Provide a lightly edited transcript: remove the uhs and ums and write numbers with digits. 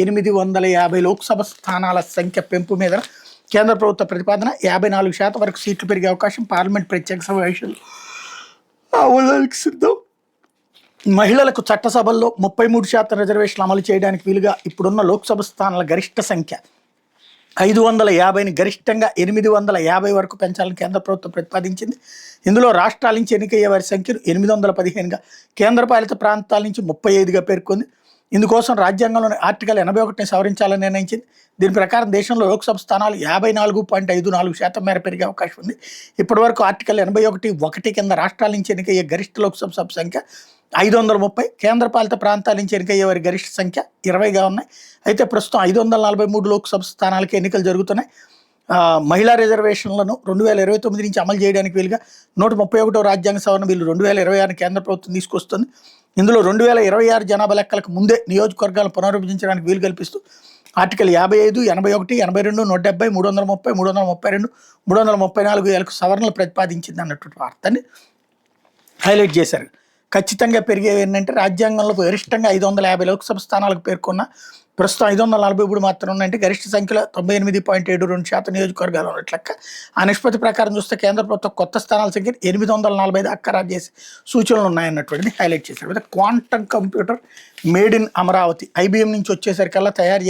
850 లోక్సభ స్థానాల సంఖ్య పెంపు మీద కేంద్ర ప్రభుత్వ ప్రతిపాదన 54% వరకు సీట్లు పెరిగే అవకాశం పార్లమెంట్ ప్రత్యేక సమావేశాలు ఆమోదానికి సిద్ధం. మహిళలకు చట్టసభల్లో 33% రిజర్వేషన్లు అమలు చేయడానికి వీలుగా ఇప్పుడున్న లోక్సభ స్థానాల గరిష్ట సంఖ్య 550ని గరిష్టంగా 850 వరకు పెంచాలని కేంద్ర ప్రభుత్వం ప్రతిపాదించింది. ఇందులో రాష్ట్రాల నుంచి ఎన్నికయ్యే వారి సంఖ్యను 815గా, కేంద్రపాలిత ప్రాంతాల నుంచి 35గా పేర్కొంది. ఇందుకోసం రాజ్యాంగంలోని ఆర్టికల్ 81ని సవరించాలని నిర్ణయించింది. దీని ప్రకారం దేశంలో లోక్సభ స్థానాలు 54.54% మేర పెరిగే అవకాశం ఉంది. ఇప్పటివరకు ఆర్టికల్ 81(1) కింద రాష్ట్రాల నుంచి ఎన్నికయ్యే గరిష్ట లోక్సభ సభ సంఖ్య 530, కేంద్రపాలిత ప్రాంతాల నుంచి ఎన్నికయ్యే వారి గరిష్ట సంఖ్య 20గా ఉన్నాయి. అయితే ప్రస్తుతం 543 లోక్సభ స్థానాలకి ఎన్నికలు జరుగుతున్నాయి. మహిళా రిజర్వేషన్లను 2029 నుంచి అమలు చేయడానికి వీలుగా 131వ రాజ్యాంగ సవరణ బిల్లు 2026 కేంద్ర ప్రభుత్వం తీసుకొస్తుంది. ఇందులో 2026 జనాభా లెక్కలకు ముందే నియోజకవర్గాలను పునర్విభజించడానికి వీలు కల్పిస్తూ ఆర్టికల్ 55, 81, 82, 170, 330, 332, 334 సవరణలు ప్రతిపాదించింది అన్నటువంటి వార్తని హైలైట్ చేశారు. ఖచ్చితంగా పెరిగేవి ఏంటంటే రాజ్యాంగంలో గరిష్టంగా 550 లోక్సభ స్థానాలకు పేర్కొన్న ప్రస్తుతం 543 మాత్రం ఉన్నాయంటే గరిష్ట సంఖ్యలో 98.72% నియోజకవర్గాలు ఉన్నట్లు లెక్క. ఆ నిష్పత్తి ప్రకారం చూస్తే కేంద్ర ప్రభుత్వం కొత్త స్థానాల సంఖ్య 845 దాకా ఖరారు చేసి సూచనలు ఉన్నాయన్నటువంటిది హైలైట్ చేశారు. Quantum computer made in Amaravati IBM నుంచి వచ్చేసరికల్లా తయారు